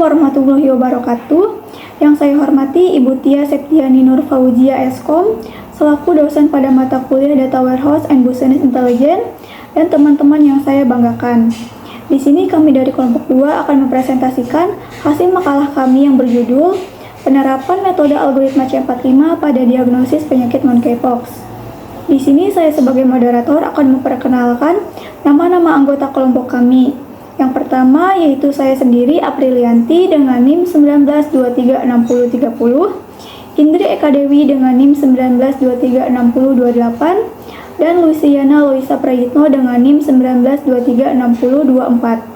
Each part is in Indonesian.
warahmatullahi wabarakatuh. Yang saya hormati Ibu Tia Septiani Nur Fauzia Eskom, selaku dosen pada mata kuliah Data Warehouse and Business Intelligence, dan teman-teman yang saya banggakan. Di sini kami dari kelompok 2 akan mempresentasikan hasil makalah kami yang berjudul Penerapan Metode Algoritma C45 pada Diagnosis Penyakit Monkeypox. Di sini saya sebagai moderator akan memperkenalkan nama-nama anggota kelompok kami. Yang pertama yaitu saya sendiri Aprilianti dengan NIM 19236030, Indri Eka Dewi dengan NIM 19236028, dan Luciana Loisa Prayitno dengan NIM 19236024.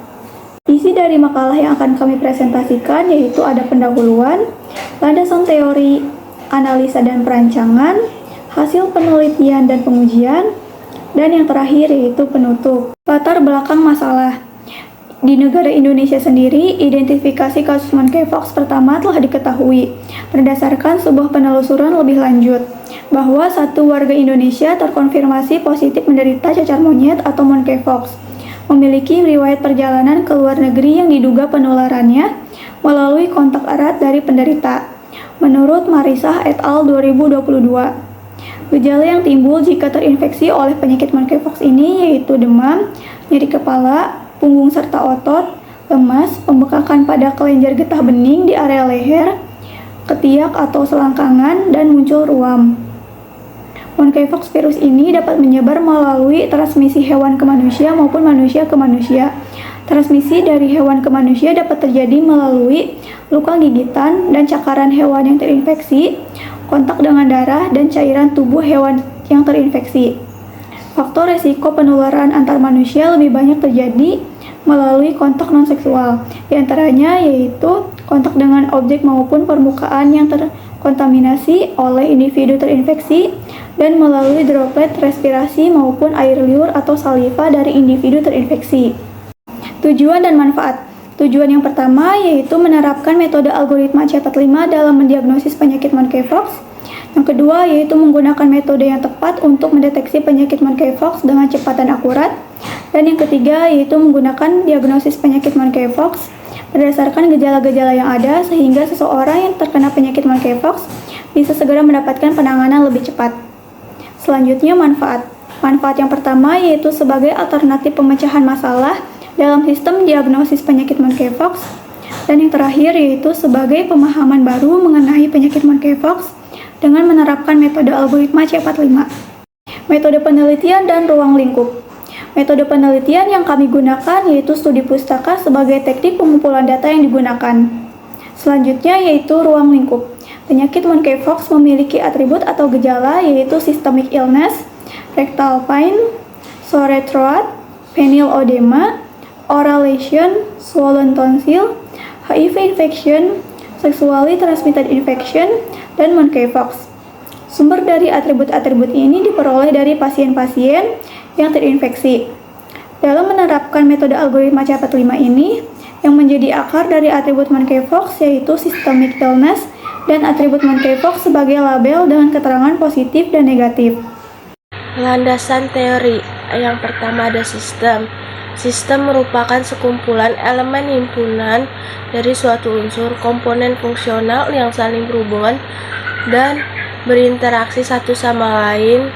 Isi dari makalah yang akan kami presentasikan yaitu ada pendahuluan, landasan teori, analisa dan perancangan, hasil penelitian dan pengujian, dan yang terakhir yaitu penutup. Latar belakang masalah. Di negara Indonesia sendiri, identifikasi kasus monkeypox pertama telah diketahui berdasarkan sebuah penelusuran lebih lanjut bahwa satu warga Indonesia terkonfirmasi positif menderita cacar monyet atau monkeypox, memiliki riwayat perjalanan ke luar negeri yang diduga penularannya melalui kontak erat dari penderita. Menurut Marisah et al. 2022, gejala yang timbul jika terinfeksi oleh penyakit monkeypox ini yaitu demam, nyeri kepala, punggung serta otot, lemas, pembekakan pada kelenjar getah bening di area leher, ketiak atau selangkangan, dan muncul ruam. Monkeypox virus ini dapat menyebar melalui transmisi hewan ke manusia maupun manusia ke manusia. Transmisi dari hewan ke manusia dapat terjadi melalui luka gigitan dan cakaran hewan yang terinfeksi, kontak dengan darah dan cairan tubuh hewan yang terinfeksi. Faktor resiko penularan antar manusia lebih banyak terjadi melalui kontak non-seksual, diantaranya yaitu kontak dengan objek maupun permukaan yang terkontaminasi oleh individu terinfeksi, dan melalui droplet respirasi maupun air liur atau saliva dari individu terinfeksi. Tujuan dan manfaat. Tujuan yang pertama yaitu menerapkan metode algoritma C45 dalam mendiagnosis penyakit monkeypox. Yang kedua yaitu menggunakan metode yang tepat untuk mendeteksi penyakit monkeypox dengan cepat dan akurat. Dan yang ketiga yaitu menggunakan diagnosis penyakit monkeypox berdasarkan gejala-gejala yang ada sehingga seseorang yang terkena penyakit monkeypox bisa segera mendapatkan penanganan lebih cepat. Selanjutnya manfaat. Manfaat yang pertama yaitu sebagai alternatif pemecahan masalah dalam sistem diagnosis penyakit monkeypox. Dan yang terakhir yaitu sebagai pemahaman baru mengenai penyakit monkeypox dengan menerapkan metode algoritma C45. Metode penelitian dan ruang lingkup. Metode penelitian yang kami gunakan yaitu studi pustaka sebagai teknik pengumpulan data yang digunakan. Selanjutnya yaitu ruang lingkup. Penyakit monkeypox memiliki atribut atau gejala yaitu systemic illness, rectal pain, sore throat, penile edema, oral lesion, swollen tonsil, HIV infection, sexually transmitted infection, dan monkeypox. Sumber dari atribut-atribut ini diperoleh dari pasien-pasien yang terinfeksi. Dalam menerapkan metode algoritma C45 ini, yang menjadi akar dari atribut monkeypox yaitu systemic illness dan atribut monkeypox sebagai label dengan keterangan positif dan negatif. Landasan teori. Yang pertama ada sistem. Sistem merupakan sekumpulan elemen himpunan dari suatu unsur komponen fungsional yang saling berhubungan dan berinteraksi satu sama lain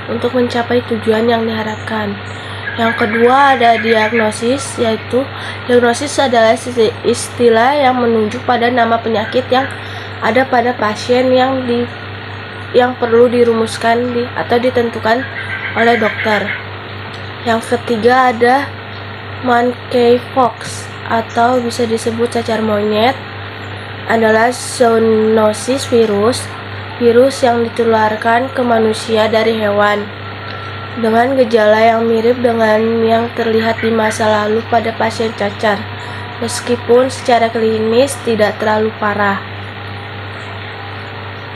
untuk mencapai tujuan yang diharapkan. Yang kedua ada diagnosis, yaitu diagnosis adalah istilah yang menunjuk pada nama penyakit yang ada pada pasien yang perlu dirumuskan atau ditentukan oleh dokter. Yang ketiga ada monkeypox atau bisa disebut cacar monyet adalah zoonosis virus yang ditularkan ke manusia dari hewan dengan gejala yang mirip dengan yang terlihat di masa lalu pada pasien cacar, meskipun secara klinis tidak terlalu parah.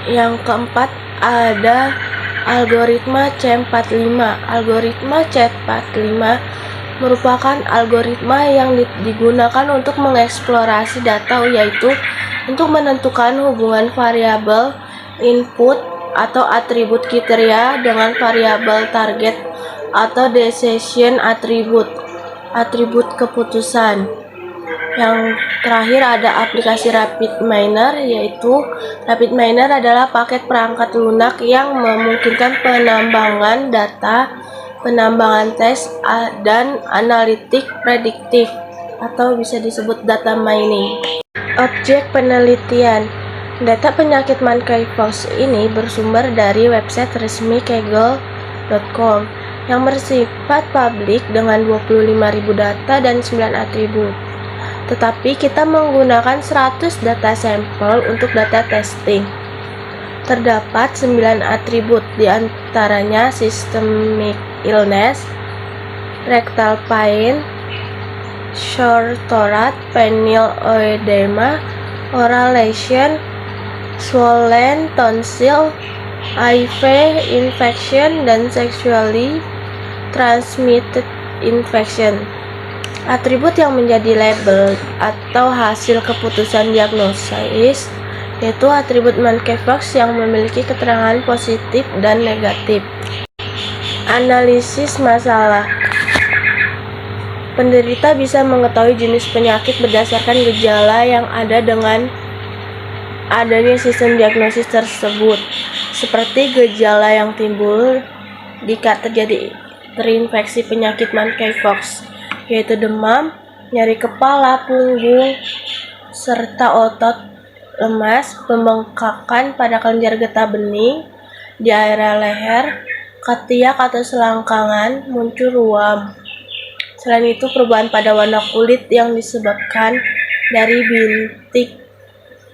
Yang keempat ada algoritma C45. Algoritma C45 merupakan algoritma yang digunakan untuk mengeksplorasi data, yaitu untuk menentukan hubungan variabel input atau atribut kriteria dengan variabel target atau decision atribut keputusan. Yang terakhir ada aplikasi RapidMiner, yaitu RapidMiner adalah paket perangkat lunak yang memungkinkan penambangan data, penambangan teks, dan analitik prediktif, atau bisa disebut data mining. Objek penelitian. Data penyakit monkeypox ini bersumber dari website resmi kaggle.com yang bersifat publik dengan 25.000 data dan 9 atribut. Tetapi kita menggunakan 100 data sampel untuk data testing. Terdapat 9 atribut, diantaranya systemic illness, rectal pain, short thorax, penile oedema, oral lesion, swollen tonsil, HIV infection, dan sexually transmitted infection. Atribut yang menjadi label atau hasil keputusan diagnosis yaitu atribut monkeypox yang memiliki keterangan positif dan negatif. Analisis masalah. Penderita bisa mengetahui jenis penyakit berdasarkan gejala yang ada dengan adanya sistem diagnosis tersebut, seperti gejala yang timbul jika terinfeksi penyakit monkeypox, yaitu demam, nyeri kepala, punggung, serta otot lemas, pembengkakan pada kelenjar getah bening, di area leher, ketiak atau selangkangan, muncul ruam. Selain itu, perubahan pada warna kulit yang disebabkan dari bintik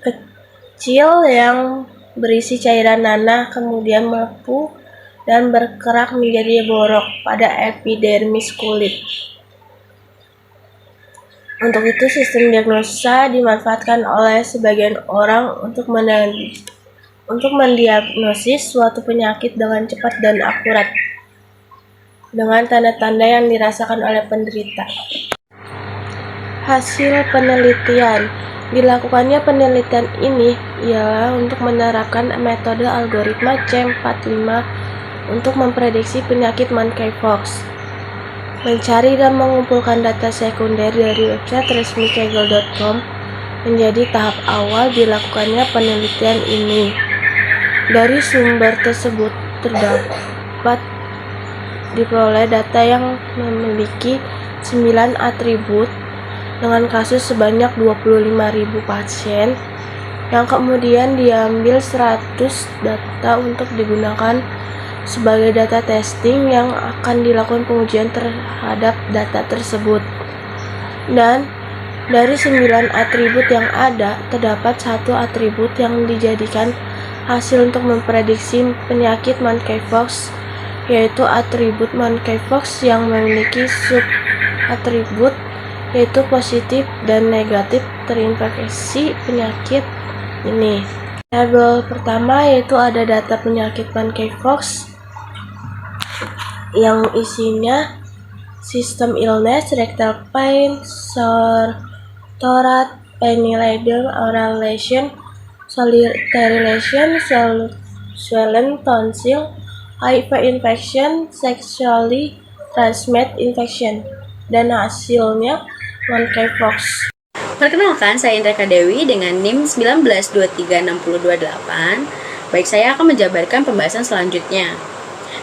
kecil yang berisi cairan nanah kemudian melepuh dan berkerak menjadi borok pada epidermis kulit. Untuk itu, sistem diagnosa dimanfaatkan oleh sebagian orang untuk mendiagnosis suatu penyakit dengan cepat dan akurat, dengan tanda-tanda yang dirasakan oleh penderita. Hasil penelitian. Dilakukannya penelitian ini ialah untuk menerapkan metode algoritma C45 untuk memprediksi penyakit monkeypox. Mencari dan mengumpulkan data sekunder dari website resmi kaggle.com menjadi tahap awal dilakukannya penelitian ini. Dari sumber tersebut terdapat diperoleh data yang memiliki 9 atribut dengan kasus sebanyak 25.000 pasien yang kemudian diambil 100 data untuk digunakan sebagai data testing yang akan dilakukan pengujian terhadap data tersebut. Dan dari 9 atribut yang ada, terdapat satu atribut yang dijadikan hasil untuk memprediksi penyakit monkeypox, yaitu atribut monkeypox yang memiliki sub-atribut yaitu positif dan negatif terinfeksi penyakit ini. Tabel pertama yaitu ada data penyakit monkeypox yang isinya system illness, rectal pain, sore thorax, penile oedema, oral lesion, solitary lesion, swollen tonsil, HIV infection, sexually transmitted infection, dan hasilnya monkeypox. Perkenalkan, saya Indra Dewi dengan NIM 1923628. Baik, saya akan menjabarkan pembahasan selanjutnya.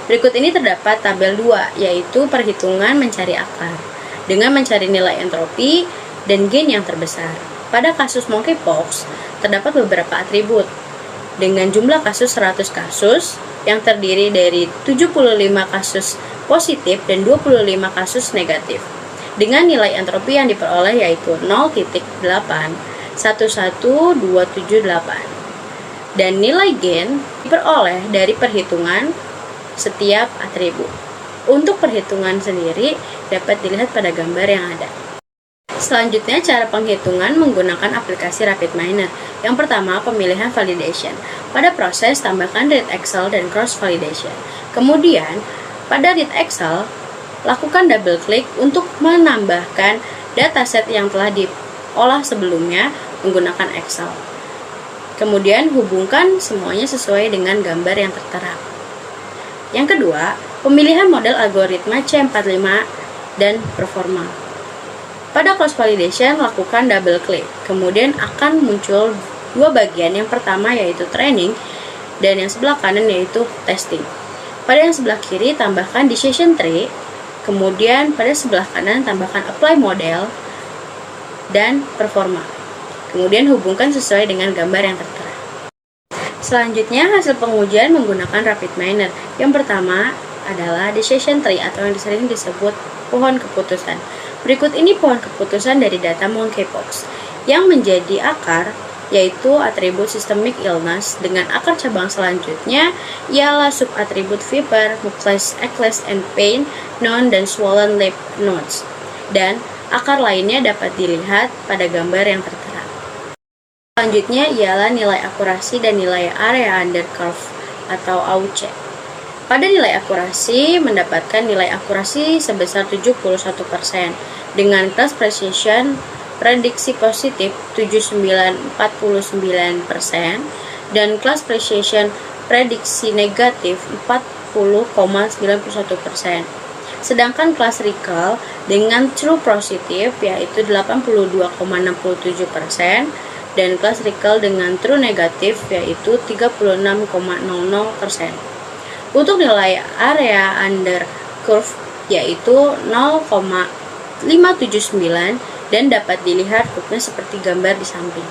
Berikut ini terdapat tabel 2, yaitu perhitungan mencari akar dengan mencari nilai entropi dan gain yang terbesar. Pada kasus monkeypox, terdapat beberapa atribut dengan jumlah kasus 100 kasus yang terdiri dari 75 kasus positif dan 25 kasus negatif. Dengan nilai entropi yang diperoleh yaitu 0.8111278. Dan nilai gain diperoleh dari perhitungan setiap atribut. Untuk perhitungan sendiri dapat dilihat pada gambar yang ada. Selanjutnya, cara penghitungan menggunakan aplikasi RapidMiner. Yang pertama, pemilihan validation. Pada proses, tambahkan read Excel dan cross validation. Kemudian, pada read Excel, lakukan double klik untuk menambahkan dataset yang telah diolah sebelumnya menggunakan Excel. Kemudian, hubungkan semuanya sesuai dengan gambar yang tertera. Yang kedua, pemilihan model algoritma C45 dan performa. Pada cross validation, lakukan double click. Kemudian akan muncul dua bagian. Yang pertama yaitu training dan yang sebelah kanan yaitu testing. Pada yang sebelah kiri tambahkan decision tree, kemudian pada sebelah kanan tambahkan apply model dan performa. Kemudian hubungkan sesuai dengan gambar yang tertera. Selanjutnya hasil pengujian menggunakan rapid miner. Yang pertama adalah decision tree atau yang sering disebut pohon keputusan. Berikut ini pohon keputusan dari data monkeypox. Yang menjadi akar yaitu atribut systemic illness, dengan akar cabang selanjutnya ialah subatribut fever, mucus, eclasis and pain, known dan swollen lymph nodes. Dan akar lainnya dapat dilihat pada gambar yang tertera. Selanjutnya ialah nilai akurasi dan nilai area under curve atau AUC. Pada nilai akurasi mendapatkan nilai akurasi sebesar 71% dengan class precision prediksi positif 7949% dan class precision prediksi negatif 40,91%. Sedangkan kelas recall dengan true positif yaitu 82,67% dan kelas recall dengan true negatif yaitu 36,00%. Untuk nilai area under curve yaitu 0,579 dan dapat dilihat kurvanya seperti gambar di samping.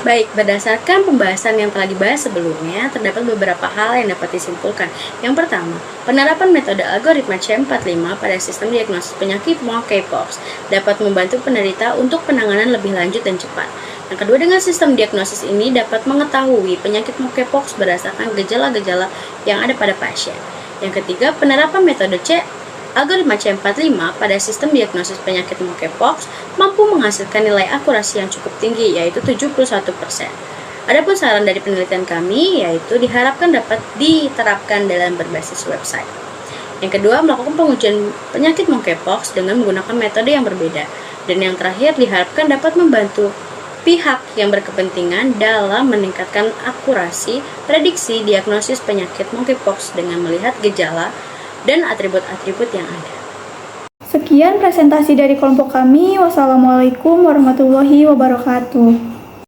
Baik, berdasarkan pembahasan yang telah dibahas sebelumnya, terdapat beberapa hal yang dapat disimpulkan. Yang pertama, penerapan metode algoritma C45 pada sistem diagnosis penyakit monkeypox dapat membantu penderita untuk penanganan lebih lanjut dan cepat. Yang kedua, dengan sistem diagnosis ini dapat mengetahui penyakit monkeypox berdasarkan gejala-gejala yang ada pada pasien. Yang ketiga, penerapan metode algoritma C45 pada sistem diagnosis penyakit monkeypox mampu menghasilkan nilai akurasi yang cukup tinggi yaitu 71%. Adapun saran dari penelitian kami yaitu diharapkan dapat diterapkan dalam berbasis website. Yang kedua, melakukan pengujian penyakit monkeypox dengan menggunakan metode yang berbeda. Dan yang terakhir, diharapkan dapat membantu pihak yang berkepentingan dalam meningkatkan akurasi prediksi diagnosis penyakit monkeypox dengan melihat gejala dan atribut-atribut yang ada. Sekian presentasi dari kelompok kami. Wassalamualaikum warahmatullahi wabarakatuh.